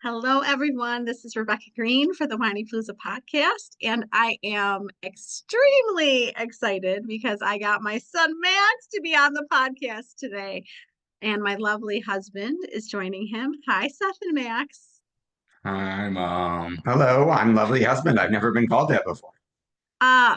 Hello, everyone. This is Rebecca Greene for the Whinypaluza podcast, and I am extremely excited because I got my son Max to be on the podcast today, and my lovely husband is joining him. Hi, Seth and Max. Hi, Mom. Hello, I'm lovely husband. I've never been called that before.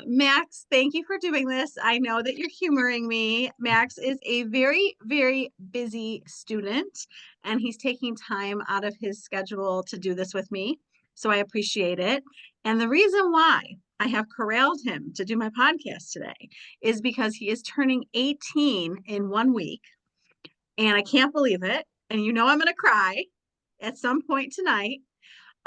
Max, thank you for doing this. I know that you're humoring me. Max is a very, very busy student, and he's taking time out of his schedule to do this with me. So I appreciate it. And the reason why I have corralled him to do my podcast today is because he is turning 18 in 1 week, and I can't believe it. And you know I'm going to cry at some point tonight.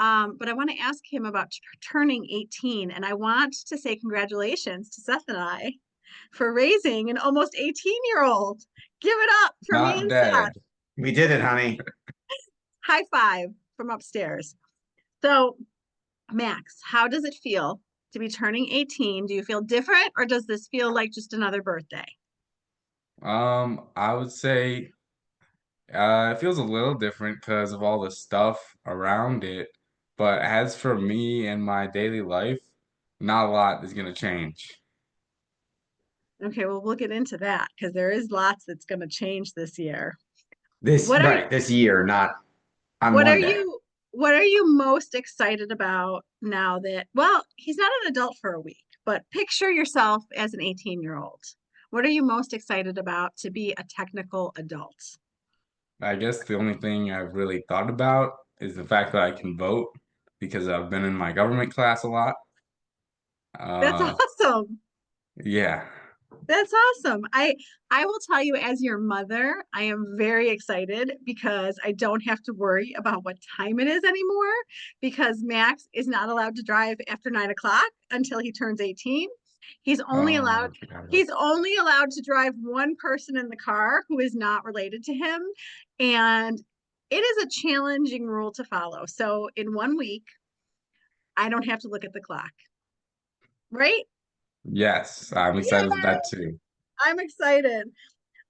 But I want to ask him about turning 18, and I want to say congratulations to Seth and I for raising an almost 18-year-old. Give it up for me Not and Seth. dead. We did it, honey. High five from upstairs. So, Max, how does it feel to be turning 18? Do you feel different, or does this feel like just another birthday? I would say it feels a little different because of all the stuff around it. But as for me and my daily life, not a lot is gonna change. Okay, well, we'll get into that because there is lots that's going to change this year. This What are right, this year, not on What are one day. you most excited about now that, well, he's not an adult for a week, but picture yourself as an 18-year-old. What are you most excited about to be a technical adult? I guess the only thing I've really thought about is the fact that I can vote because I've been in my government class a lot. That's Uh, awesome. yeah. That's awesome. I will tell you, as your mother, I am very excited because I don't have to worry about what time it is anymore because Max is not allowed to drive after 9 o'clock until he turns 18. He's only allowed Oh, I forgot about he's only allowed to drive one person in the car who is not related to him. And it is a challenging rule to follow. So in 1 week, I don't have to look at the clock, right? Yes, I'm excited for that Yeah, too. I'm excited.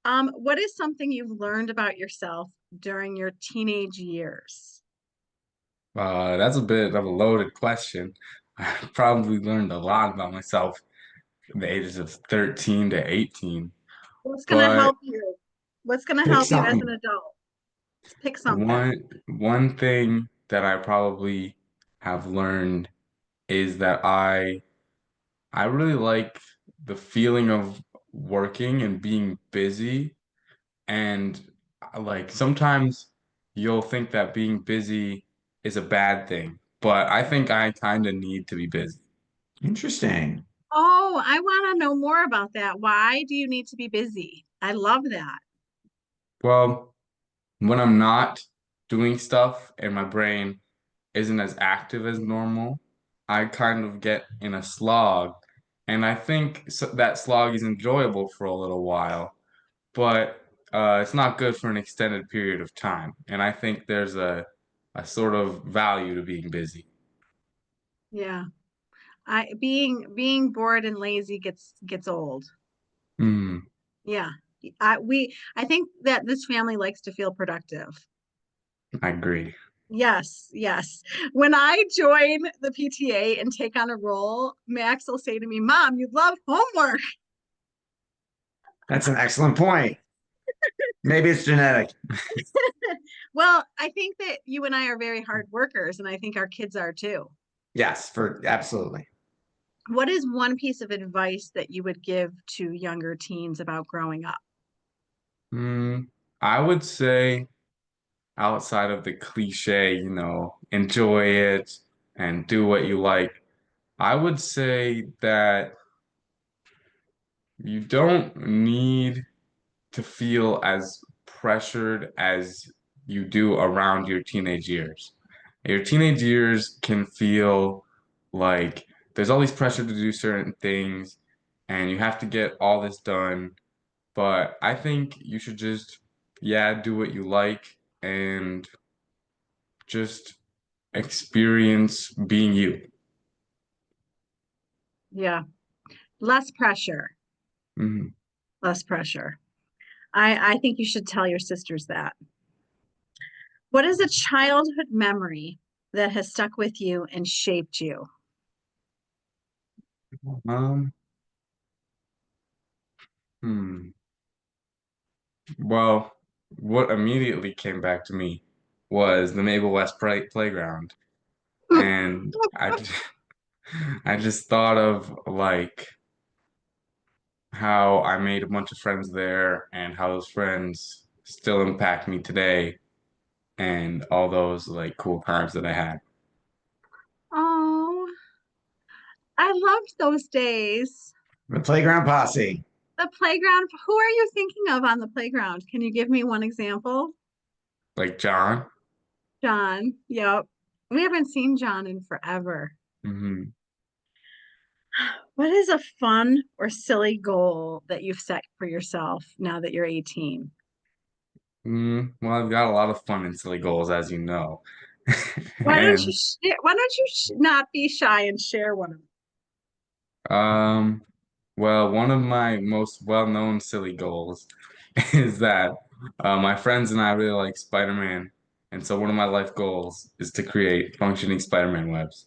What is something you've learned about yourself during your teenage years? That's a bit of a loaded question. I probably learned a lot about myself from the ages of 13 to 18. What's going to But help you? What's going to Pick help you as an something. adult? Pick something. one thing that I probably have learned is that I really like the feeling of working and being busy. And like sometimes you'll think that being busy is a bad thing, but I think I kind of need to be busy. Interesting. Oh, I want to know more about that. Why do you need to be busy? I love that. Well, when I'm not doing stuff and my brain isn't as active as normal, I kind of get in a slog. And I think that slog is enjoyable for a little while, but it's not good for an extended period of time. And I think there's a sort of value to being busy. Yeah. I being bored and lazy gets old. Hmm, Yeah. I think that this family likes to feel productive. I agree. Yes, yes. When I join the PTA and take on a role, Max will say to me, "Mom, you love homework." That's an excellent point. Maybe it's genetic. Well, I think that you and I are very hard workers, and I think our kids are too. Yes, for absolutely. What is one piece of advice that you would give to younger teens about growing up? Hmm, I would say outside of the cliche, enjoy it and do what you like. I would say that you don't need to feel as pressured as you do around your teenage years. Your teenage years can feel like there's always pressure to do certain things and you have to get all this done. But I think you should just, yeah, do what you like and just experience being you. Yeah, less pressure, Mhm. less pressure. I think you should tell your sisters that. What is a childhood memory that has stuck with you and shaped you? Um, hmm. Well, what immediately came back to me was the Naval West playground, and I just thought of like how I made a bunch of friends there, and how those friends still impact me today, and all those like cool times that I had. Oh, I loved those days. The playground posse. The playground. Who are you thinking of on the playground? Can you give me one example? Like John. John. Yep. We haven't seen John in forever. Hmm. What is a fun or silly goal that you've set for yourself now that you're 18? Well, I've got a lot of fun and silly goals, as you know. Why don't you And share, why don't you not be shy and share one of them? um, well, one of my most well-known silly goals is that my friends and I really like Spider-Man, and so one of my life goals is to create functioning Spider-Man webs.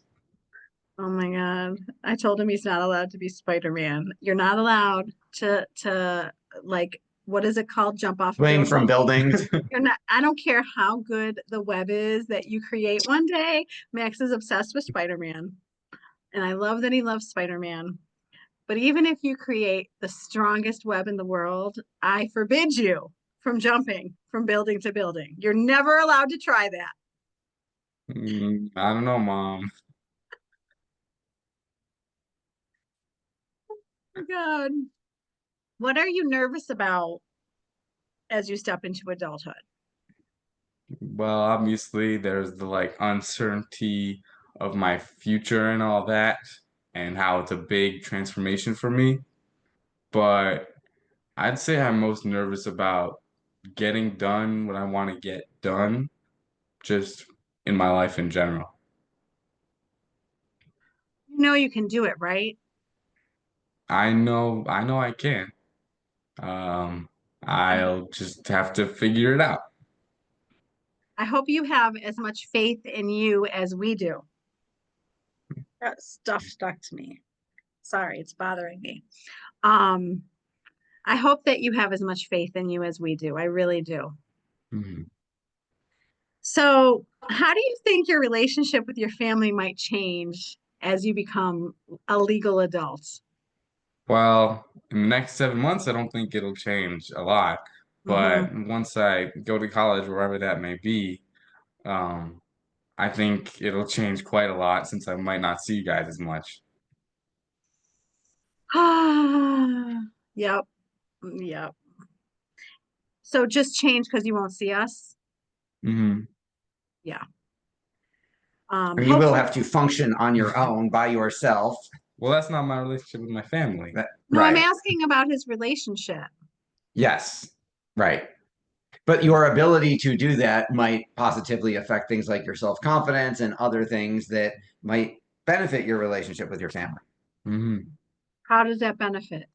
Oh my God. I told him he's not allowed to be Spider-Man. You're not allowed to like what is it called? Jump off a Swing from building. buildings. You're not, I don't care how good the web is that you create one day. Max is obsessed with Spider-Man. And I love that he loves Spider-Man. But even if you create the strongest web in the world, I forbid you from jumping from building to building. You're never allowed to try that. I don't know, Mom. Oh God. What are you nervous about as you step into adulthood? Well, obviously, there's the like uncertainty of my future and all that, and how it's a big transformation for me. But I'd say I'm most nervous about getting done what I want to get done, just in my life in general. You know you can do it, right? I know I can. Um, I'll just have to figure it out. I hope you have as much faith in you as we do. That stuff stuck to me. Sorry, it's bothering me. Um, I hope that you have as much faith in you as we do. I really do. Mhm. So, how do you think your relationship with your family might change as you become a legal adult? Well, in the next 7 months, I don't think it'll change a lot. Hmm. But once I go to college, wherever that may be, um, I think it'll change quite a lot since I might not see you guys as much. Ah, yep, yep. So just change because you won't see us. Hmm. Yeah. And you will Hopefully. have to function on your own by yourself. Well, that's not my relationship with my family. No, I'm Right. asking about his relationship. Yes. Right. But your ability to do that might positively affect things like your self-confidence and other things that might benefit your relationship with your family. Hmm. How does that benefit?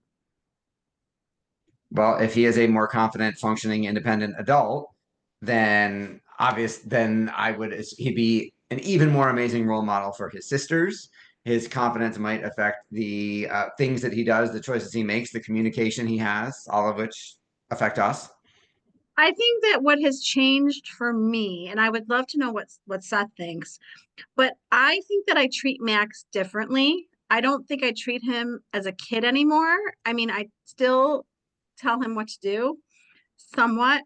Well, if he is a more confident, functioning, independent adult, then I would he'd be an even more amazing role model for his sisters. His confidence might affect the things that he does, the choices he makes, the communication he has, all of which affect us. I think that what has changed for me, and I would love to know what Seth thinks, but I think that I treat Max differently. I don't think I treat him as a kid anymore. I mean, I still tell him what to do somewhat,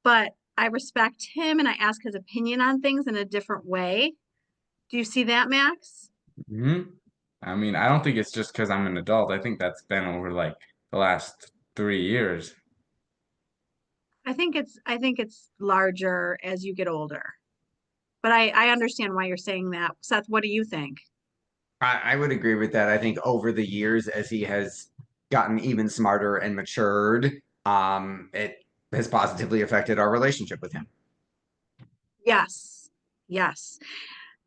but I respect him and I ask his opinion on things in a different way. Do you see that, Max? Hmm. I mean, I don't think it's just because I'm an adult. I think that's been over like the last 3 years. I think it's larger as you get older. But I understand why you're saying that. Seth, what do you think? I would agree with that. I think over the years, as he has gotten even smarter and matured, it has positively affected our relationship with him. Yes. Yes.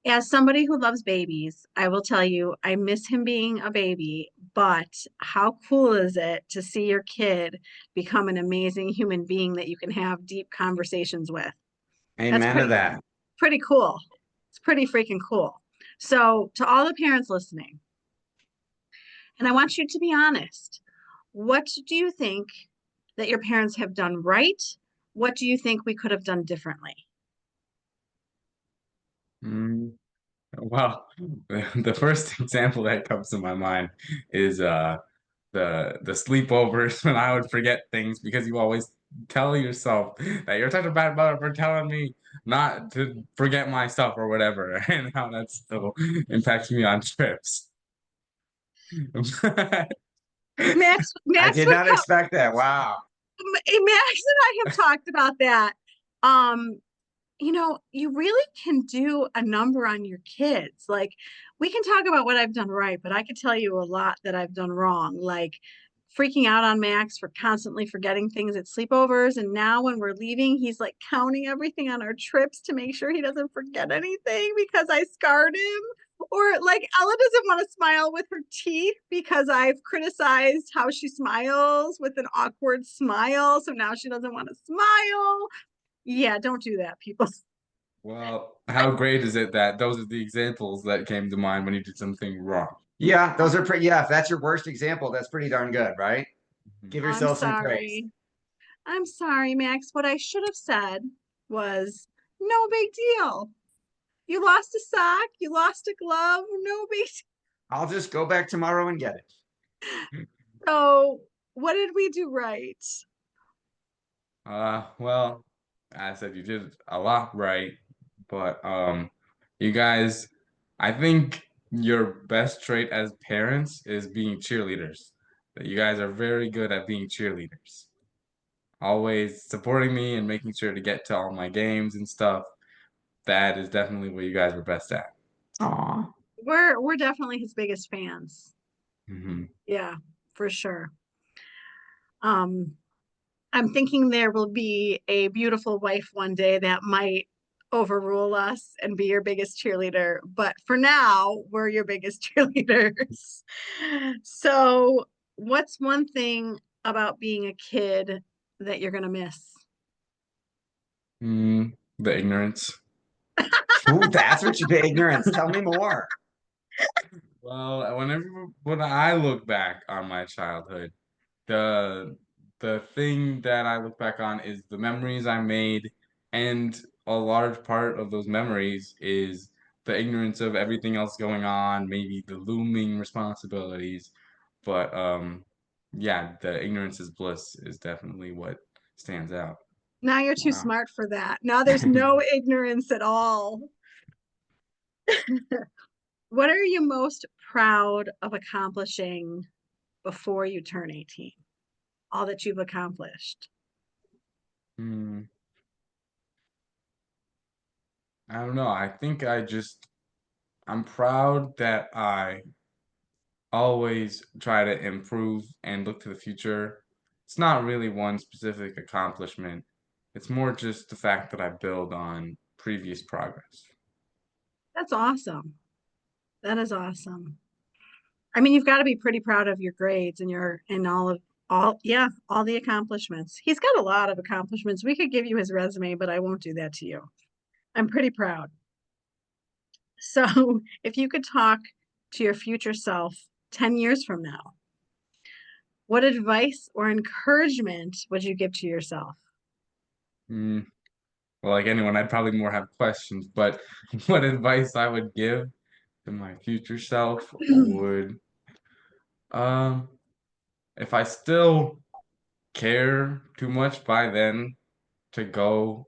As somebody who loves babies, I will tell you, I miss him being a baby, but how cool is it to see your kid become an amazing human being that you can have deep conversations with? That's Amen to that. pretty cool. It's pretty freaking cool. So to all the parents listening, and I want you to be honest, what do you think that your parents have done right? What do you think we could have done differently? Mm, well, the first example that comes to my mind is the sleepovers when I would forget things because you always tell yourself that you're such a bad mother for telling me not to forget my stuff or whatever, and how that still impacts me on trips. I Max did would not come. expect that. Wow. Max and I have talked about that. Um, you really can do a number on your kids. Like, we can talk about what I've done right, but I could tell you a lot that I've done wrong. Like freaking out on Max for constantly forgetting things at sleepovers. And now when we're leaving, he's like counting everything on our trips to make sure he doesn't forget anything because I scarred him. Or like Ella doesn't want to smile with her teeth because I've criticized how she smiles with an awkward smile. So now she doesn't want to smile. Yeah, don't do that, people. Well, how great is it that those are the examples that came to mind when you did something wrong? Yeah, those are pretty. Yeah, if that's your worst example, that's pretty darn good, right? Mhm. Give I'm yourself some praise. sorry. I'm sorry, Max. What I should have said was no big deal. You lost a sock, you lost a glove, no big deal. I'll just go back tomorrow and get it. So, what did we do right? Well, I said you did a lot right, but you guys, I think your best trait as parents is being cheerleaders. That you guys are very good at being cheerleaders. Always supporting me and making sure to get to all my games and stuff. That is definitely what you guys were best at. Aw. We're definitely his biggest fans. Hmm. Yeah, for sure. Um, I'm thinking there will be a beautiful wife one day that might overrule us and be your biggest cheerleader. But for now, we're your biggest cheerleaders. So, what's one thing about being a kid that you're going to miss? The ignorance. Ooh, that's what you did. Ignorance. Tell me more. Well, when I look back on my childhood, the the thing that I look back on is the memories I made, and a large part of those memories is the ignorance of everything else going on, maybe the looming responsibilities. But yeah, the ignorance is bliss is definitely what stands out. Now you're too Wow. smart for that. Now there's no ignorance at all. What are you most proud of accomplishing before you turn 18? All that you've accomplished. Hmm, I don't know. I think I'm proud that I always try to improve and look to the future. It's not really one specific accomplishment. It's more just the fact that I build on previous progress. That's awesome. That is awesome. I mean, you've got to be pretty proud of your grades and your and all the accomplishments. He's got a lot of accomplishments. We could give you his resume, but I won't do that to you. I'm pretty proud. So, if you could talk to your future self 10 years from now, what advice or encouragement would you give to yourself? Mm, well, like anyone, I'd probably more have questions, but what advice I would give to my future self would, um, if I still care too much by then to go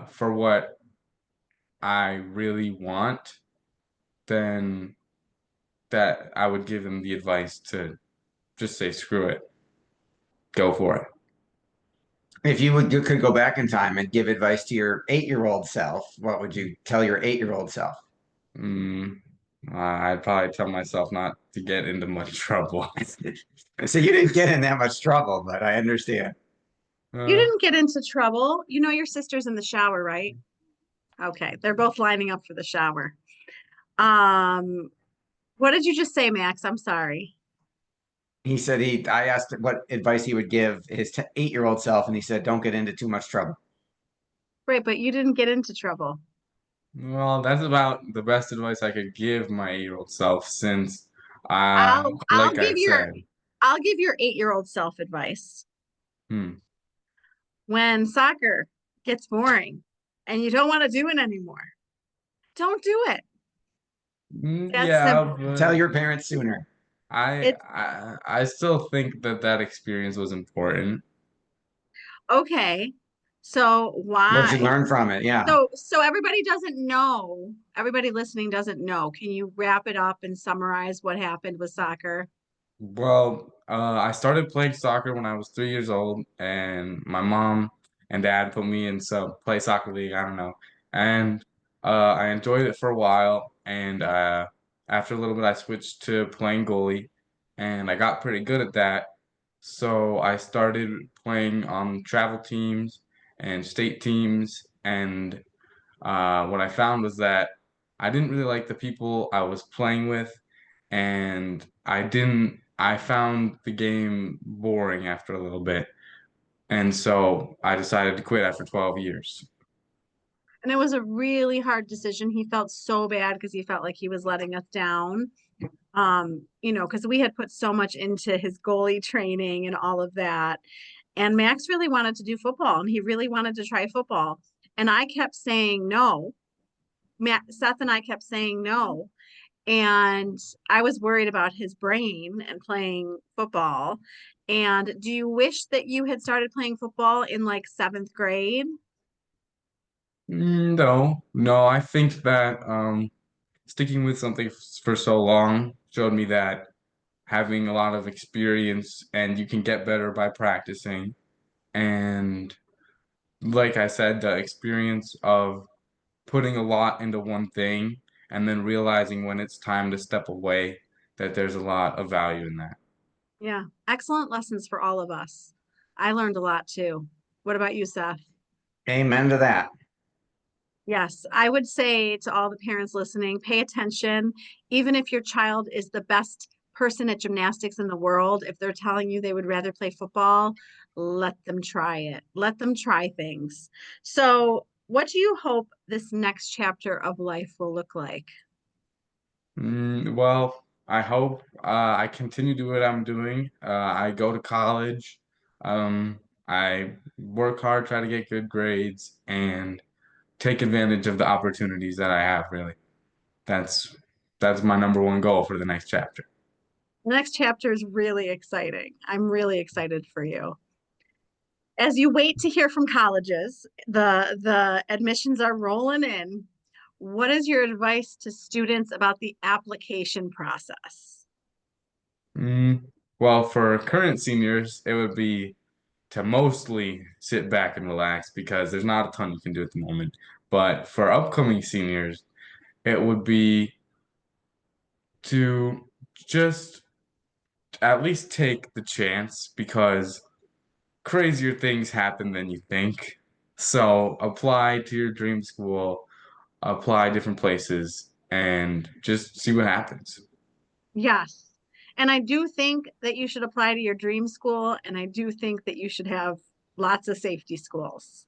for what I really want, then that I would give him the advice to just say screw it, go for it. If you could go back in time and give advice to your 8-year-old self, what would you tell your 8-year-old self? Mm, I'd probably tell myself not to get into much trouble. So you didn't get in that much trouble, but I understand. You Uh, didn't get into trouble. You know your sister's in the shower, right? Okay, they're both lining up for the shower. Um, what did you just say, Max? I'm sorry. I asked what advice he would give his 8-year-old self, and he said, don't get into too much trouble. Right, but you didn't get into trouble. Well, that's about the best advice I could give my 8-year-old self since, I'll like give I your said, I'll give your 8-year-old self advice. hmm, When soccer gets boring and you don't want to do it anymore, don't do it. That's yeah, simple. Tell but your parents sooner. I, It's I I still think that that experience was important. okay. So What'd you why? learn from it? Yeah. So everybody doesn't know. Everybody listening doesn't know. Can you wrap it up and summarize what happened with soccer? Well, I started playing soccer when I was 3 years old, and my mom and dad put me in some play soccer league. I don't know, and I enjoyed it for a while. And after a little bit, I switched to playing goalie, and I got pretty good at that. So I started playing on travel teams and state teams, and what I found was that I didn't really like the people I was playing with, and I found the game boring after a little bit. And so I decided to quit after 12 years. And it was a really hard decision. He felt so bad because he felt like he was letting us down. Because we had put so much into his goalie training and all of that. And Max really wanted to do football and he really wanted to try football. And I kept saying no. Seth and I kept saying no. And I was worried about his brain and playing football. And do you wish that you had started playing football in like seventh grade? No, no, I think that sticking with something for so long showed me that having a lot of experience and you can get better by practicing. And like I said, the experience of putting a lot into one thing and then realizing when it's time to step away that there's a lot of value in that. Yeah, excellent lessons for all of us. I learned a lot too. What about you, Seth? Amen to that. Yes, I would say to all the parents listening, pay attention. Even if your child is the best person at gymnastics in the world, if they're telling you they would rather play football, let them try it. Let them try things. So, what do you hope this next chapter of life will look like? Well, I hope I continue to do what I'm doing. I go to college. I work hard, try to get good grades, and take advantage of the opportunities that I have, really. That's that's my number one goal for the next chapter. The next chapter is really exciting. I'm really excited for you. As you wait to hear from colleges, the admissions are rolling in. What is your advice to students about the application process? Mm, well, for current seniors, it would be to mostly sit back and relax because there's not a ton you can do at the moment. But for upcoming seniors, it would be to just at least take the chance because crazier things happen than you think. So apply to your dream school, apply different places, and just see what happens. Yes. And I do think that you should apply to your dream school, and I do think that you should have lots of safety schools.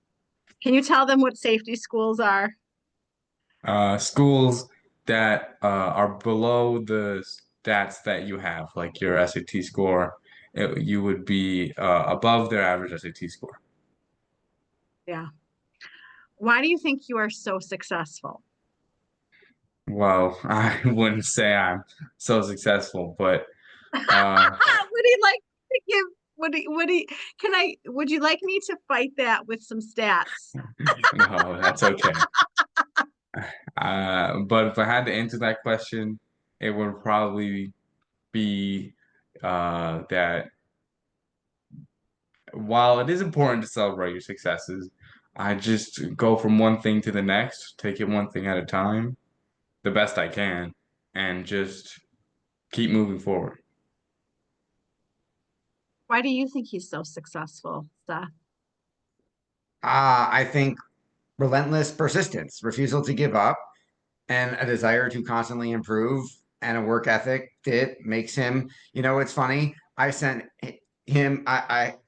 Can you tell them what safety schools are? Schools that are below the stats that you have, like your SAT score, you would be above their average SAT score. Yeah. Why do you think you are so successful? Well, I wouldn't say I'm so successful, but uh, Would he like to give, would you like me to fight that with some stats? no, that's okay. But if I had to answer that question, it would probably be that while it is important to celebrate your successes, I just go from one thing to the next, take it one thing at a time, the best I can, and just keep moving forward. Why do you think he's so successful, Seth? I think relentless persistence, refusal to give up, and a desire to constantly improve and a work ethic that makes him, it's funny. I sent him,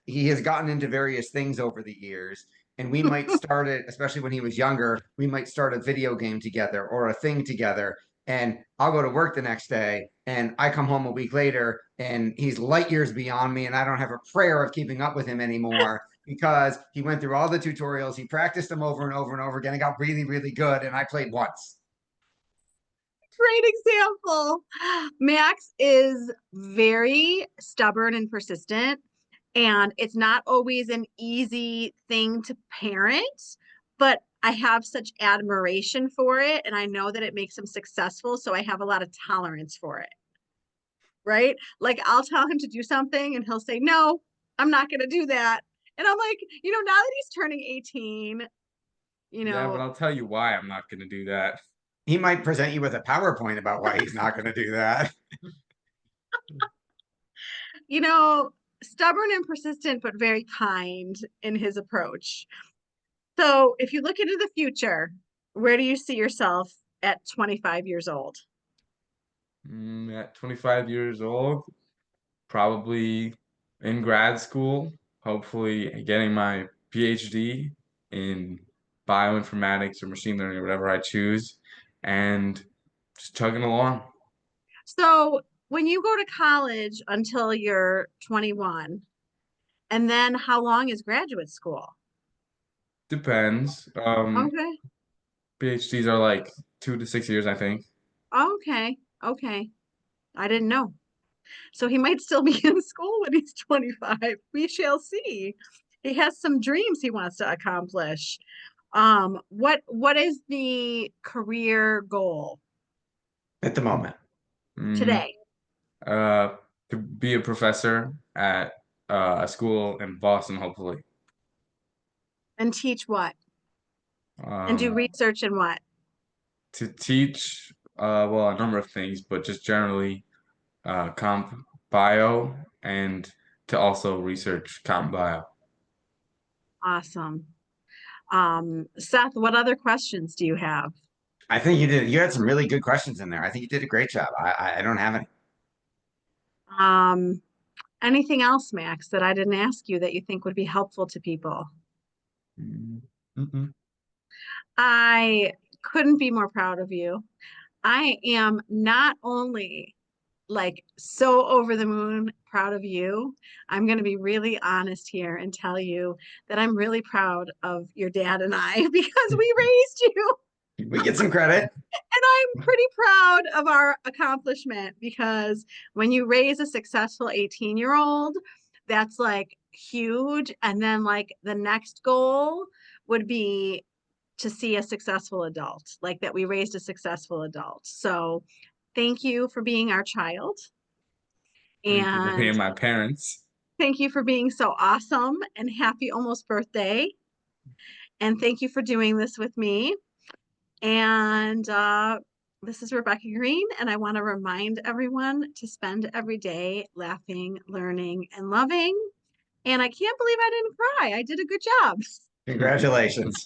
he has gotten into various things over the years. And we might start it, especially when he was younger, we might start a video game together or a thing together. And I'll go to work the next day and I come home a week later and he's light years beyond me and I don't have a prayer of keeping up with him anymore because he went through all the tutorials, he practiced them over and over and over again and got really, really good. And I played once. Great example. Max is very stubborn and persistent, and it's not always an easy thing to parent, but I have such admiration for it, and I know that it makes him successful, so I have a lot of tolerance for it. Right? Like I'll tell him to do something and he'll say, "No, I'm not going to do that." And I'm like, now that he's turning 18, Yeah, but I'll tell you why I'm not going to do that. He might present you with a PowerPoint about why he's not going to do that. Stubborn and persistent, but very kind in his approach. So if you look into the future, where do you see yourself at 25 years old? At 25 years old, probably in grad school, hopefully getting my PhD in bioinformatics or machine learning or whatever I choose, and just chugging along. So when you go to college until you're 21, and then how long is graduate school? Depends. Okay. PhDs are like 2 to 6 years, I think. Okay. I didn't know. So he might still be in school when he's 25. We shall see. He has some dreams he wants to accomplish. What is the career goal At the moment? today? To be a professor at a school in Boston, hopefully. And teach what? And do research in what? To teach, well, a number of things, but just generally comp bio and to also research comp bio. Awesome. Seth, what other questions do you have? I think you had some really good questions in there. I think you did a great job. I don't have any. Anything else, Max, that I didn't ask you that you think would be helpful to people? Mm-hmm. I couldn't be more proud of you. I am not only like so over the moon proud of you. I'm going to be really honest here and tell you that I'm really proud of your dad and I because we raised you. We get some credit. And I'm pretty proud of our accomplishment because when you raise a successful 18-year-old, that's like huge. And then like the next goal would be to see a successful adult, like that we raised a successful adult. So thank you for being our child. Thank you for being And my parents. thank you for being so awesome and happy almost birthday. And thank you for doing this with me. And this is Rebecca Greene, and I want to remind everyone to spend every day laughing, learning, and loving. And I can't believe I didn't cry. I did a good job. Congratulations.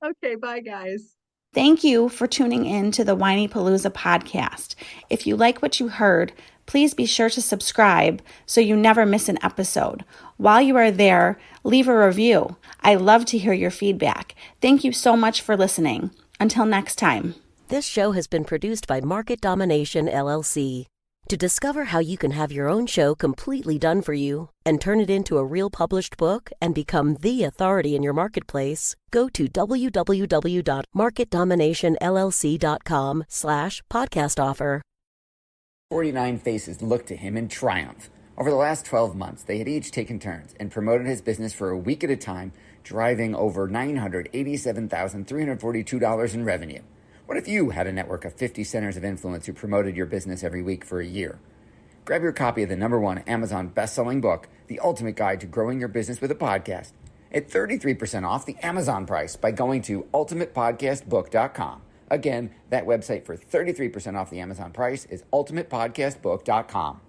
Okay, bye, guys. Thank you for tuning in to the Whinypaluza podcast. If you like what you heard, please be sure to subscribe so you never miss an episode. While you are there, leave a review. I love to hear your feedback. Thank you so much for listening. Until next time. This show has been produced by Market Domination, LLC. To discover how you can have your own show completely done for you and turn it into a real published book and become the authority in your marketplace, go to www.marketdominationllc.com/podcast offer. 49 faces looked to him in triumph. Over the last 12 months, they had each taken turns and promoted his business for a week at a time, driving over $987,342 in revenue. What if you had a network of 50 centers of influence who promoted your business every week for a year? Grab your copy of the #1 Amazon best-selling book, The Ultimate Guide to Growing Your Business with a Podcast, at 33% off the Amazon price by going to ultimatepodcastbook.com. Again, that website for 33% off the Amazon price is ultimatepodcastbook.com.